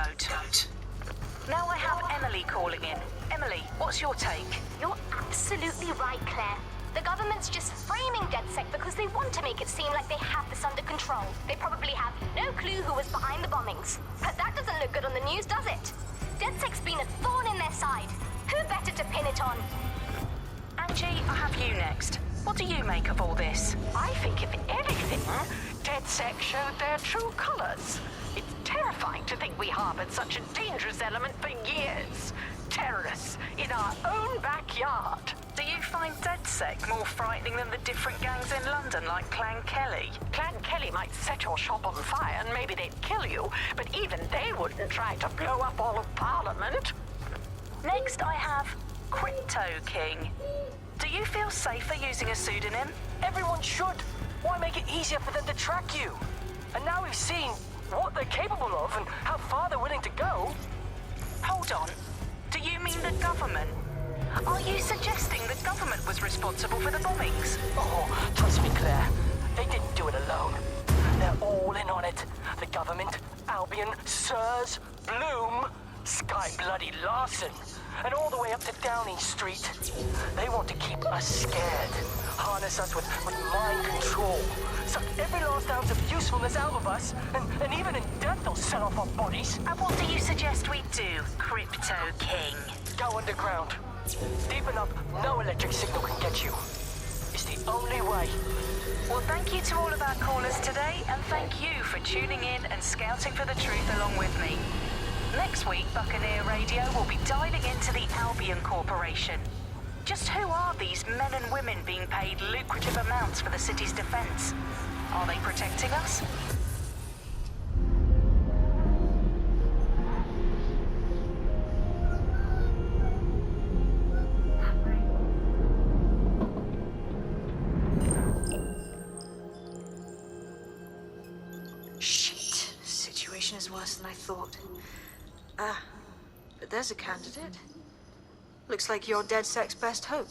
scapegoat. Now I have Emily calling in. Emily, what's your take? You're absolutely right, Claire. The government's just framing DedSec because they want to make it seem like they have this under control. They probably have no clue who was behind the bombings. But that doesn't look good on the news, does it? DedSec's been a thorn in their side. Who better to pin it on? Angie, I have you next. What do you make of all this? I think, if anything, DedSec showed their true colors. It's terrifying to think we harbored such a dangerous element for years. Terrorists in our own backyard. Do you find DedSec more frightening than the different gangs in London, like Clan Kelly? Clan Kelly might set your shop on fire and maybe they'd kill you, but even they wouldn't try to blow up all of Parliament. Next, I have Crypto King. Do you feel safer using a pseudonym? Everyone should. Why make it easier for them to track you? And now we've seen what they're capable of and how far they're willing to go. Hold on. Do you mean the government? Are you suggesting the government was responsible for the bombings? Oh, trust me, Claire. They didn't do it alone. They're all in on it. The government, Albion, Sirs, Bloom, Sky Bloody Larson, and all the way up to Downing Street. They want to keep us scared, harness us with mind control, suck every last ounce of usefulness out of us, and even in death they'll sell off our bodies. And what do you suggest we do, Crypto King? Go underground. Deep enough, no electric signal can get you. It's the only way. Well, thank you to all of our callers today, and thank you for tuning in and scouting for the truth along with me. Next week, Buccaneer Radio will be diving into the Albion Corporation. Just who are these men and women being paid lucrative amounts for the city's defense? Are they protecting us? Shit. The situation is worse than I thought. But there's a candidate. Looks like you're DedSec's best hope.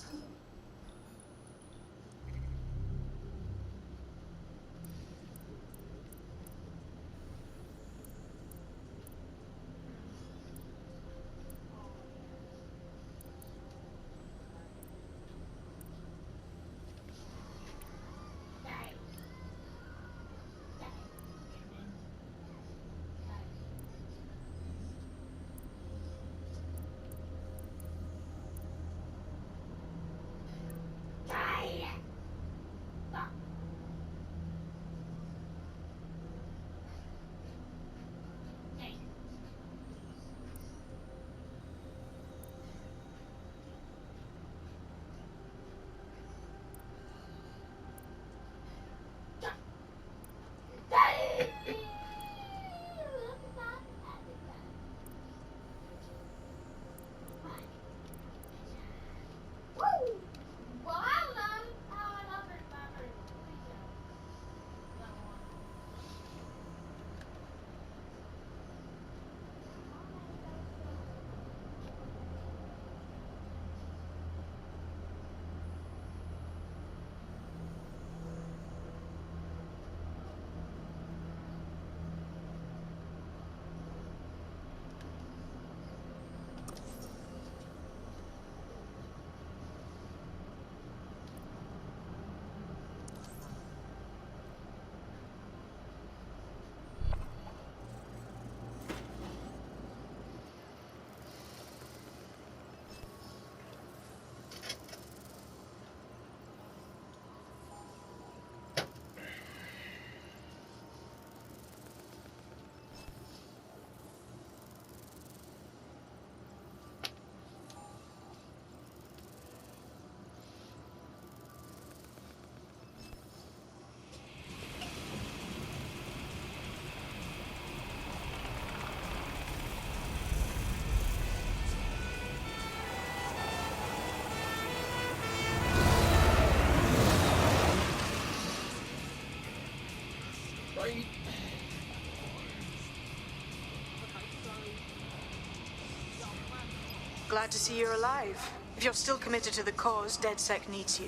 Glad to see you're alive. If you're still committed to the cause, DedSec needs you.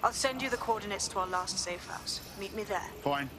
I'll send you the coordinates to our last safe house. Meet me there. Fine.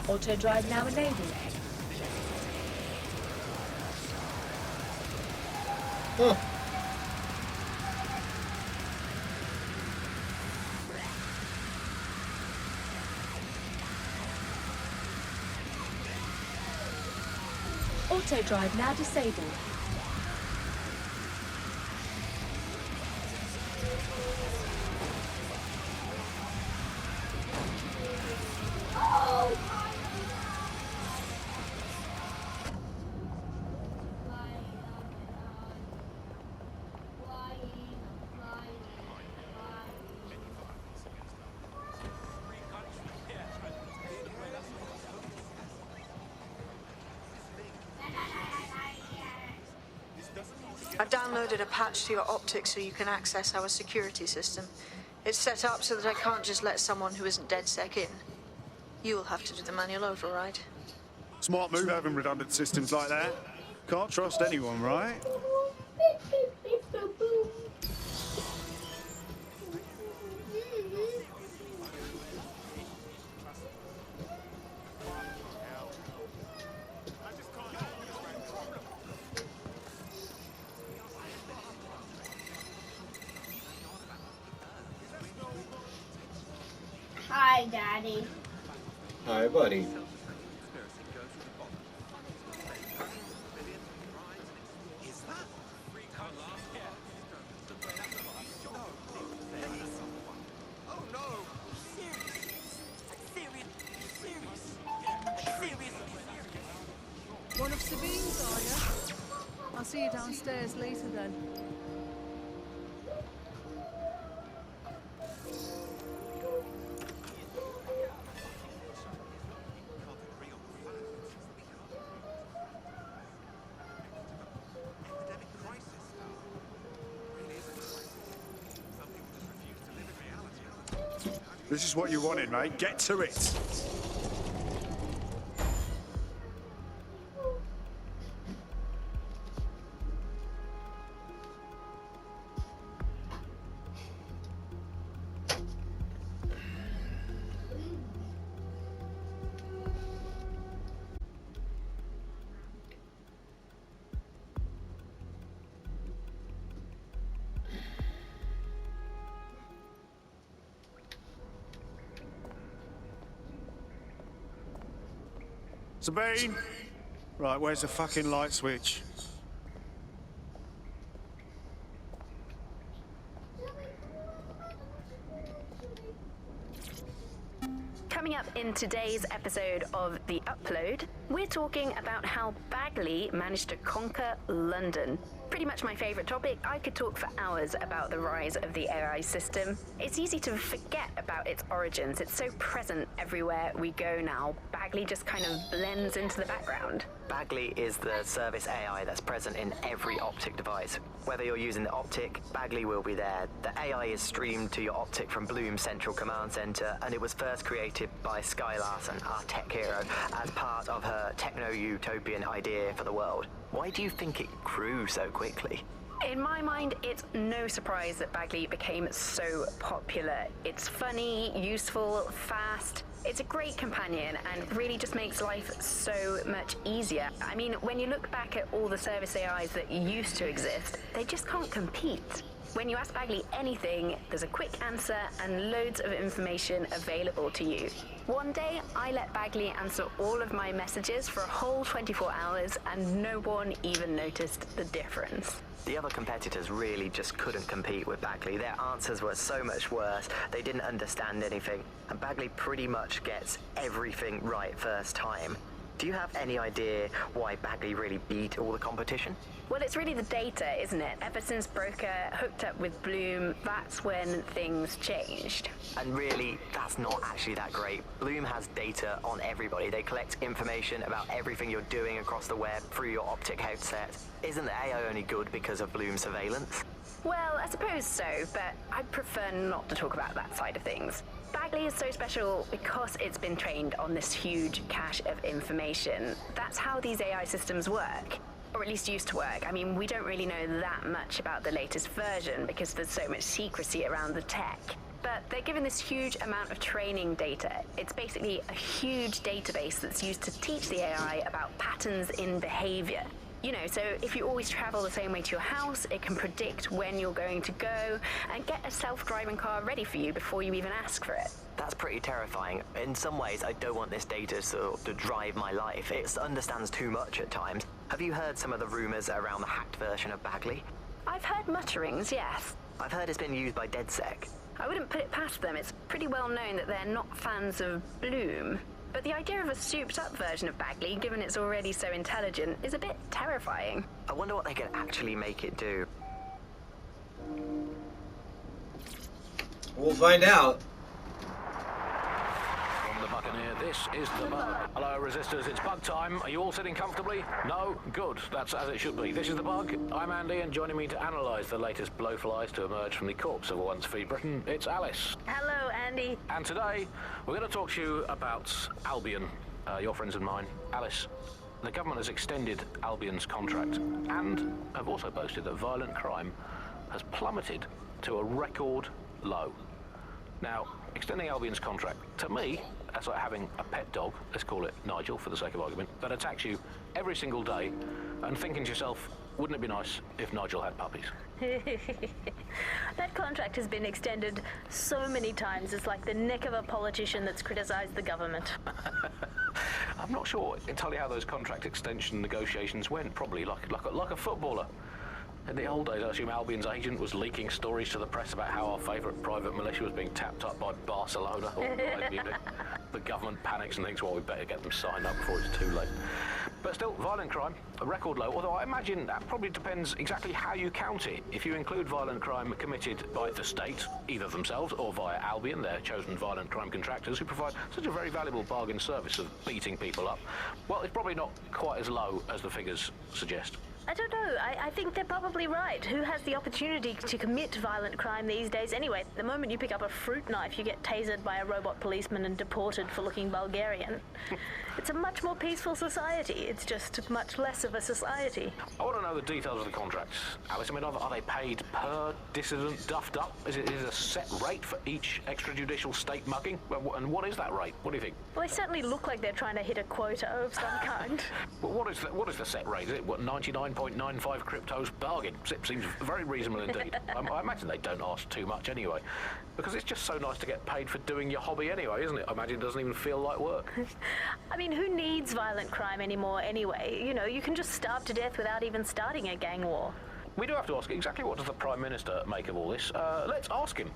Auto drive now enabled. Huh. Auto drive now disabled. I've downloaded a patch to your optics so you can access our security system. It's set up so that I can't just let someone who isn't DedSec in. You'll have to do the manual override. Smart move having redundant systems like that. Can't trust anyone, right? Hi, Daddy. Hi, buddy. One of Sabine's, are you? I'll see you downstairs later then. This is what you wanted, mate. Get to it. Sabine! Right, where's the fucking light switch? Coming up in today's episode of The Upload, we're talking about how Bagley managed to conquer London. Pretty much my favourite topic. I could talk for hours about the rise of the AI system. It's easy to forget about its origins. It's so present everywhere we go now. Bagley just kind of blends into the background. Bagley is the service AI that's present in every optic device. Whether you're using the optic, Bagley will be there. The AI is streamed to your optic from Bloom's central command center, and it was first created by Sky Larson, our tech hero, as part of her techno-utopian idea for the world. Why do you think it grew so quickly? In my mind, it's no surprise that Bagley became so popular. It's funny, useful, fast. It's a great companion and really just makes life so much easier. I mean, when you look back at all the service AIs that used to exist, they just can't compete. When you ask Bagley anything, there's a quick answer and loads of information available to you. One day, I let Bagley answer all of my messages for a whole 24 hours and no one even noticed the difference. The other competitors really just couldn't compete with Bagley. Their answers were so much worse. They didn't understand anything. And Bagley pretty much gets everything right first time. Do you have any idea why Bagley really beat all the competition? Well, it's really the data, isn't it? Ever since Broker hooked up with Bloom, that's when things changed. And really, that's not actually that great. Bloom has data on everybody. They collect information about everything you're doing across the web through your optic headset. Isn't the AI only good because of Bloom's surveillance? Well, I suppose so, but I'd prefer not to talk about that side of things. Bagley is so special because it's been trained on this huge cache of information. That's how these AI systems work, or at least used to work. I mean, we don't really know that much about the latest version because there's so much secrecy around the tech. but they're given this huge amount of training data. It's basically a huge database that's used to teach the AI about patterns in behavior. You know, so if you always travel the same way to your house, it can predict when you're going to go and get a self-driving car ready for you before you even ask for it. That's pretty terrifying. In some ways, I don't want this data to drive my life. It understands too much at times. Have you heard some of the rumors around the hacked version of Bagley? I've heard mutterings, yes. I've heard it's been used by DedSec. I wouldn't put it past them. It's pretty well known that they're not fans of Bloom. But the idea of a souped-up version of Bagley, given it's already so intelligent, is a bit terrifying. I wonder what they could actually make it do. We'll find out. From the Buccaneer, this is the Bug. Hello, Resistors, it's Bug time. Are you all sitting comfortably? No? Good. That's as it should be. This is the Bug. I'm Andy, and joining me to analyse the latest blowflies to emerge from the corpse of a once free Britain, it's Alice. Hello, Andy. And today, we're going to talk to you about Albion, your friends and mine. Alice, the government has extended Albion's contract and have also boasted that violent crime has plummeted to a record low. Now, extending Albion's contract, to me, that's like having a pet dog, let's call it Nigel for the sake of argument, that attacks you every single day and thinking to yourself, wouldn't it be nice if Nigel had puppies? That contract has been extended so many times, it's like the neck of a politician that's criticised the government. I'm not sure entirely how those contract extension negotiations went, probably like a footballer. In the old days, I assume Albion's agent was leaking stories to the press about how our favourite private militia was being tapped up by Barcelona or Bayern Munich. The government panics and thinks, well, we better get them signed up before it's too late. But still, violent crime, a record low, although I imagine that probably depends exactly how you count it. If you include violent crime committed by the state, either themselves or via Albion, their chosen violent crime contractors who provide such a very valuable bargain service of beating people up, well, it's probably not quite as low as the figures suggest. I don't know. I think they're probably right. Who has the opportunity to commit violent crime these days anyway? The moment you pick up a fruit knife, you get tasered by a robot policeman and deported for looking Bulgarian. It's a much more peaceful society. It's just much less of a society. I want to know the details of the contracts, Alice. I mean, are they paid per dissident duffed up? Is it a set rate for each extrajudicial state mugging? And what is that rate? What do you think? Well, they certainly look like they're trying to hit a quota of some kind. Well, what is the set rate? Is it, 99.95 cryptos bargain? It seems very reasonable indeed. I imagine they don't ask too much anyway, because it's just so nice to get paid for doing your hobby anyway, isn't it? I imagine it doesn't even feel like work. I mean, who needs violent crime anymore anyway? You know, you can just starve to death without even starting a gang war. We do have to ask exactly what does the Prime Minister make of all this. Let's ask him.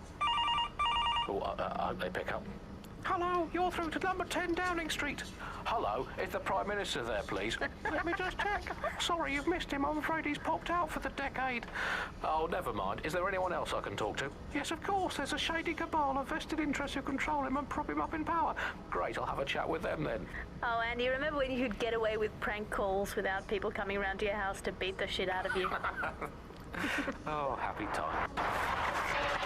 Oh, I hope they pick up. Hello, you're through to number 10 Downing Street. Hello, is the Prime Minister there, please? Let me just check. Sorry, you've missed him. I'm afraid he's popped out for the decade. Oh, never mind. Is there anyone else I can talk to? Yes, of course. There's a shady cabal of vested interests who control him and prop him up in power. Great, I'll have a chat with them then. Oh, Andy, remember when you could get away with prank calls without people coming round to your house to beat the shit out of you? Oh, happy time.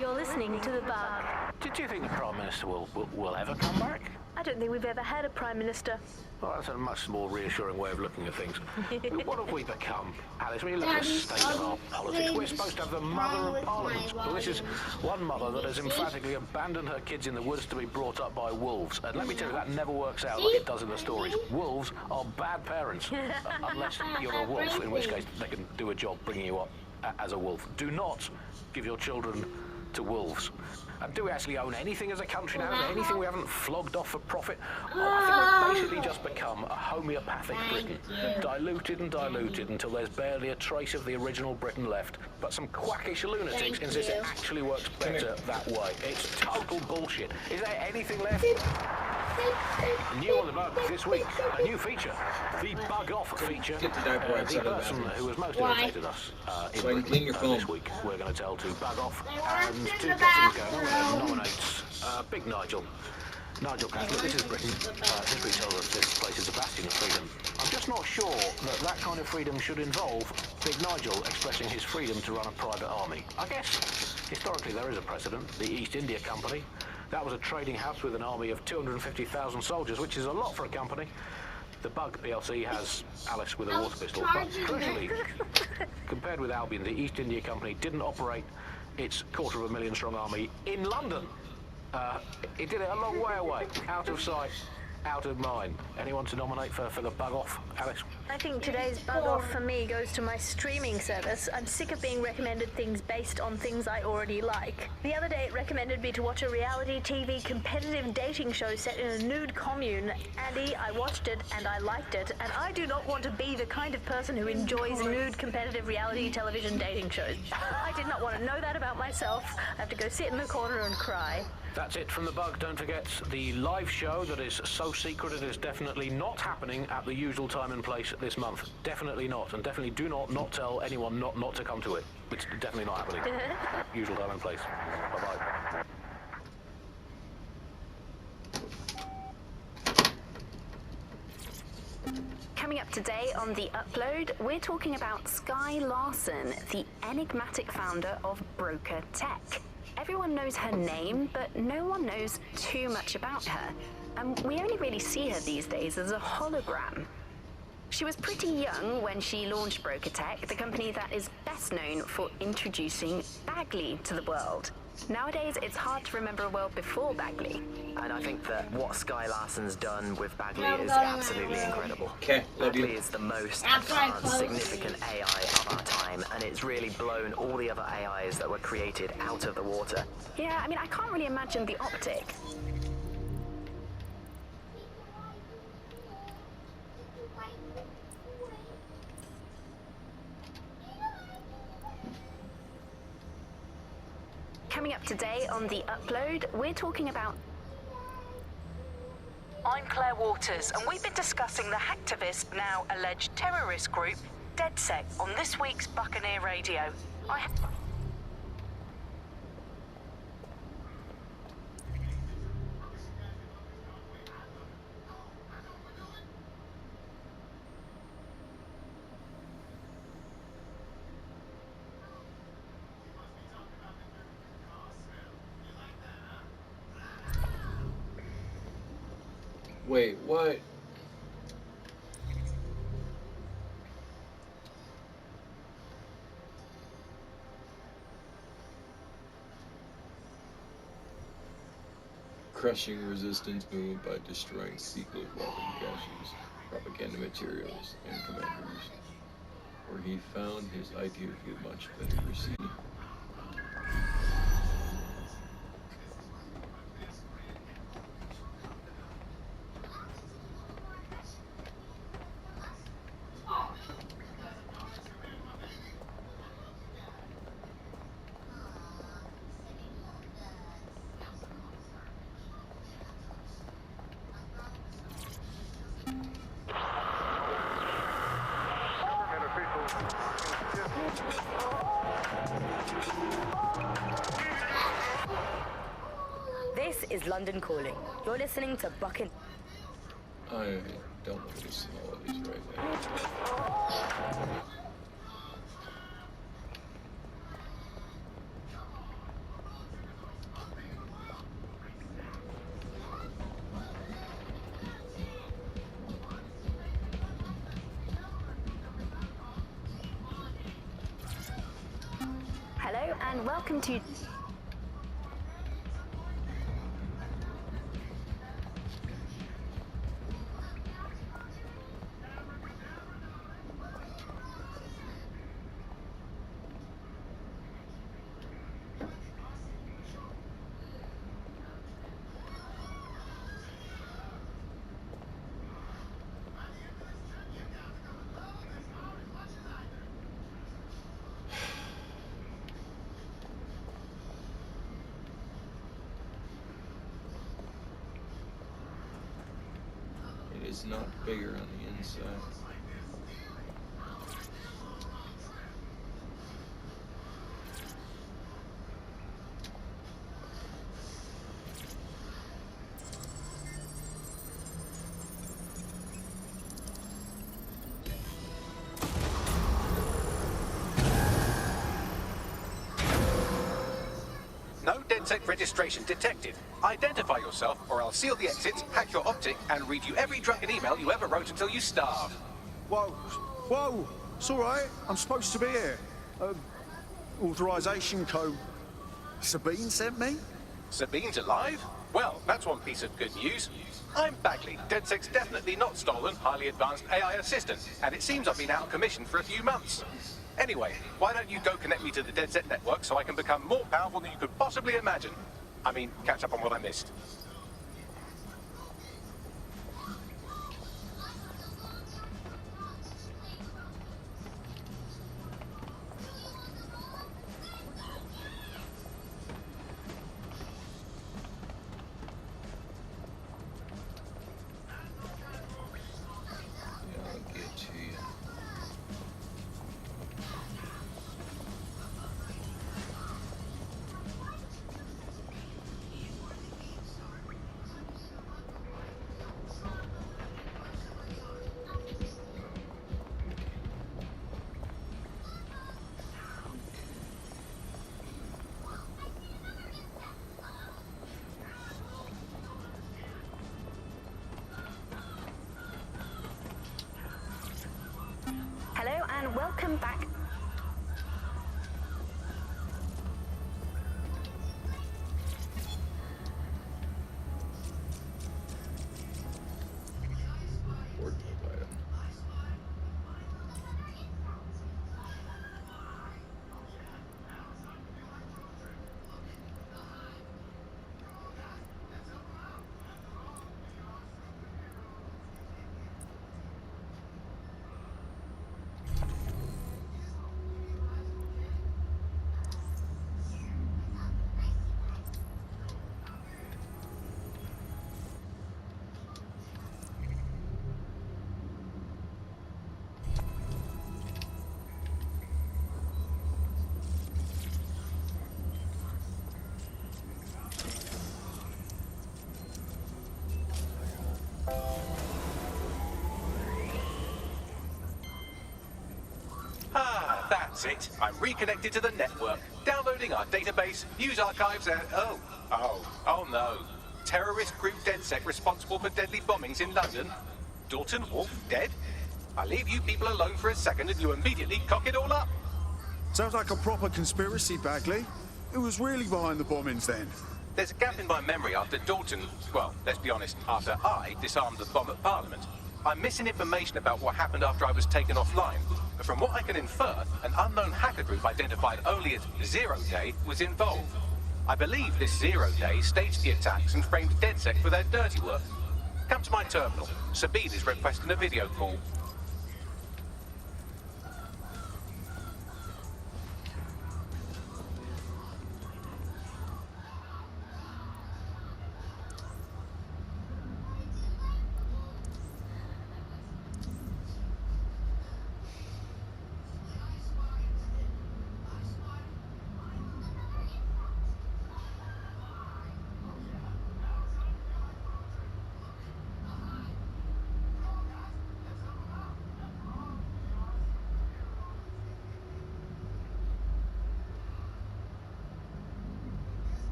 You're listening to The Bug. Did you think the Prime Minister will ever come back? I don't think we've ever had a Prime Minister. Well, that's a much more reassuring way of looking at things. What have we become, Alice? When you look at the state of our politics, we're supposed to have the mother of Parliament. Well, this is one mother that has emphatically abandoned her kids in the woods to be brought up by wolves. And let me tell you, that never works out like it does in the stories. Wolves are bad parents, unless you're a wolf, in which case they can do a job bringing you up as a wolf. Do not give your children to wolves. And do we actually own anything as a country now? Is there anything we haven't flogged off for profit? I think we've basically just become a homeopathic Britain. Diluted and diluted until there's barely a trace of the original Britain left. But some quackish lunatics insist it actually works better that way. It's total bullshit. Is there anything left? New on the Bug this week, a new feature, the Bug Off feature. The person who has most irritated us in Britain this week, we're going to tell to bug off and to get things going. Nominates Big Nigel. Nigel Cash, this is Britain. History tells us this place is a bastion of freedom. I'm just not sure that that kind of freedom should involve Big Nigel expressing his freedom to run a private army. I guess, historically, there is a precedent, the East India Company. That was a trading house with an army of 250,000 soldiers, which is a lot for a company. The Bug PLC has Alice with a water pistol, but crucially, compared with Albion, the East India Company didn't operate its 250,000 strong army in London. He did it a long way away. Out of sight, out of mind. Anyone to nominate for the bug off, Alice? I think today's bug off for me goes to my streaming service. I'm sick of being recommended things based on things I already like. The other day it recommended me to watch a reality TV competitive dating show set in a nude commune. Andy, I watched it and I liked it, and I do not want to be the kind of person who enjoys nude competitive reality television dating shows. I did not want to know that about myself. I have to go sit in the corner and cry. That's it from the bug. Don't forget the live show that is so secret it is definitely not happening at the usual time and place this month. Definitely not. And definitely do not tell anyone not to come to it. It's definitely not happening. Usual time and place. Bye-bye. Coming up today on The Upload, we're talking about Skye Larson, the enigmatic founder of Broker Tech. Everyone knows her name, but no one knows too much about her. And we only really see her these days as a hologram. She was pretty young when she launched Broker Tech, the company that is best known for introducing Bagley to the world. Nowadays, it's hard to remember a world before Bagley. And I think that what Skye Larson's done with Bagley is absolutely incredible. Bagley is the most advanced, significant AI of our time, and it's really blown all the other AIs that were created out of the water. Yeah, I mean, I can't really imagine the optic. Coming up today on The Upload, we're talking about... I'm Claire Waters, and we've been discussing the hacktivist, now alleged terrorist group, DedSec, on this week's Buccaneer Radio. Wait, what? Crushing resistance movement by destroying secret weapon caches, propaganda materials, and commanders, where he found his idea to be much better received. This is London Calling. You're listening to Buccaneer. I don't want to listen to all of these right now. Hello and welcome to... It's not bigger on the inside. No DedSec registration detected. Identify yourself, or I'll seal the exits, hack your optic, and read you every drunken email you ever wrote until you starve. Whoa, whoa, it's all right. I'm supposed to be here. Authorization code. Sabine sent me? Sabine's alive? Well, that's one piece of good news. I'm Bagley, DedSec's definitely not stolen, highly advanced AI assistant, and it seems I've been out of commission for a few months. Anyway, why don't you go connect me to the DedSec network so I can become more powerful than you could possibly imagine? I mean, catch up on what I missed. Hello and welcome back. Ah, that's it. I'm reconnected to the network, downloading our database, news archives, and oh no. Terrorist group DedSec responsible for deadly bombings in London. Dalton Wolf dead? I leave you people alone for a second and you immediately cock it all up. Sounds like a proper conspiracy, Bagley. Who was really behind the bombings then? There's a gap in my memory after Dalton, well, let's be honest, after I disarmed the bomb at Parliament. I'm missing information about what happened after I was taken offline. But from what I can infer, an unknown hacker group identified only as Zero Day was involved. I believe this Zero Day staged the attacks and framed DedSec for their dirty work. Come to my terminal. Sabine is requesting a video call.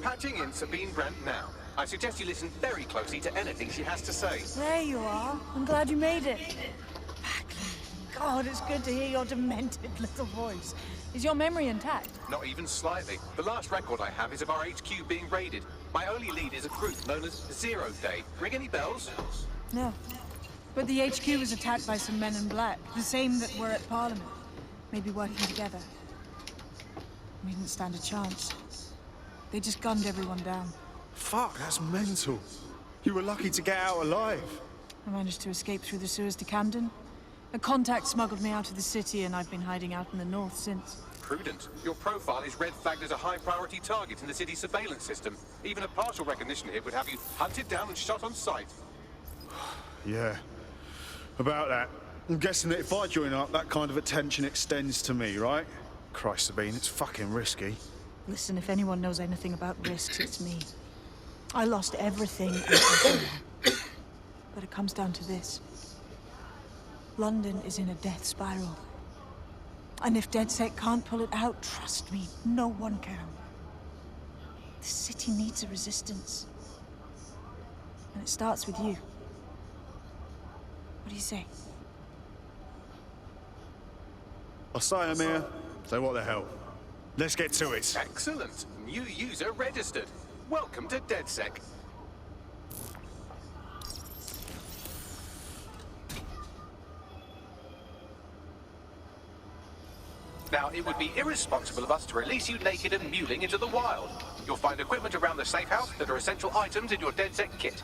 Patching in Sabine Brandt now. I suggest you listen very closely to anything she has to say. There you are. I'm glad you made it. Bagley. God, it's good to hear your demented little voice. Is your memory intact? Not even slightly. The last record I have is of our HQ being raided. My only lead is a group known as Zero Day. Ring any bells? No. But the HQ was attacked by some men in black, the same that were at Parliament. Maybe working together. We didn't stand a chance. They just gunned everyone down. Fuck, that's mental. You were lucky to get out alive. I managed to escape through the sewers to Camden. A contact smuggled me out of the city, and I've been hiding out in the north since. Prudent. Your profile is red flagged as a high-priority target in the city's surveillance system. Even a partial recognition hit would have you hunted down and shot on sight. Yeah. About that. I'm guessing that if I join up, that kind of attention extends to me, right? Christ, Sabine, it's fucking risky. Listen, if anyone knows anything about risks, it's me. I lost everything and everything. But it comes down to this. London is in a death spiral. And if DedSec can't pull it out, trust me, no one can. The city needs a resistance. And it starts with you. What do you say? I'll sign him here. So what the hell? Let's get to it. Excellent. New user registered. Welcome to DedSec. Now, it would be irresponsible of us to release you naked and mewling into the wild. You'll find equipment around the safe house that are essential items in your DedSec kit.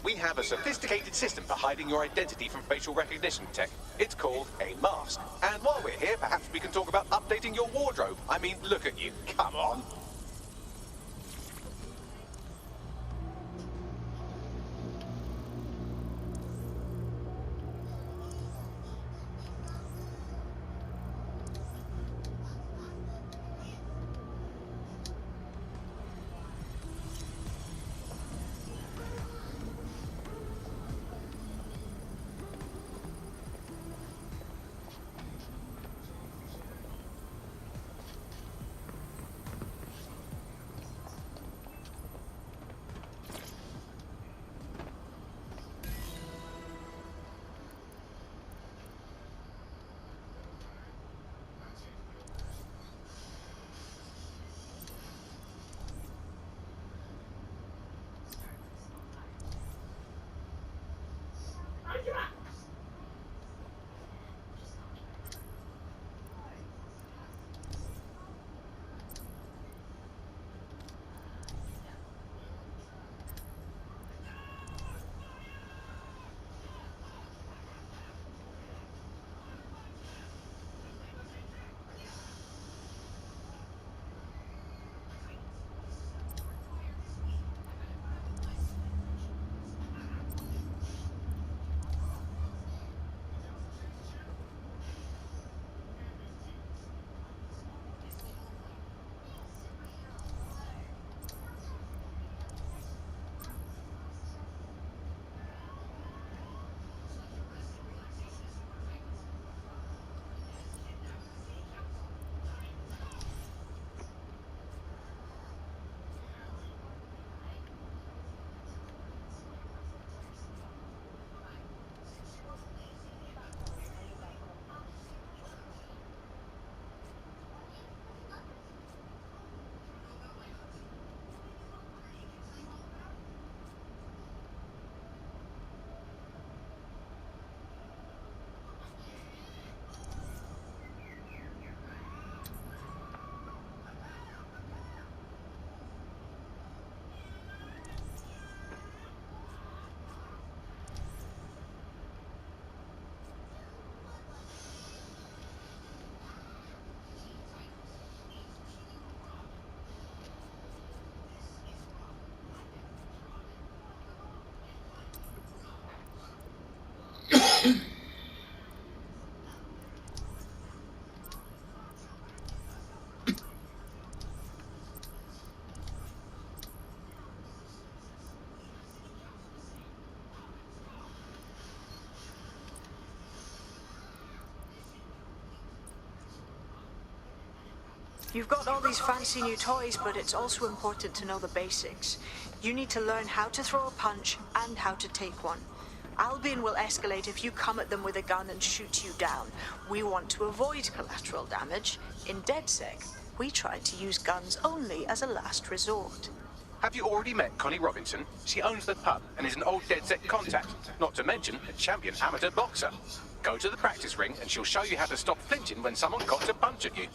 We have a sophisticated system for hiding your identity from facial recognition tech. It's called a mask. And while we're here, perhaps we can talk about updating your wardrobe. I mean, look at you. Come on. You've got all these fancy new toys, but it's also important to know the basics. You need to learn how to throw a punch and how to take one. Albion will escalate if you come at them with a gun and shoot you down. We want to avoid collateral damage. In DedSec, we try to use guns only as a last resort. Have you already met Connie Robinson? She owns the pub and is an old DedSec contact, not to mention a champion amateur boxer. Go to the practice ring and she'll show you how to stop flinching when someone cocks a punch at you.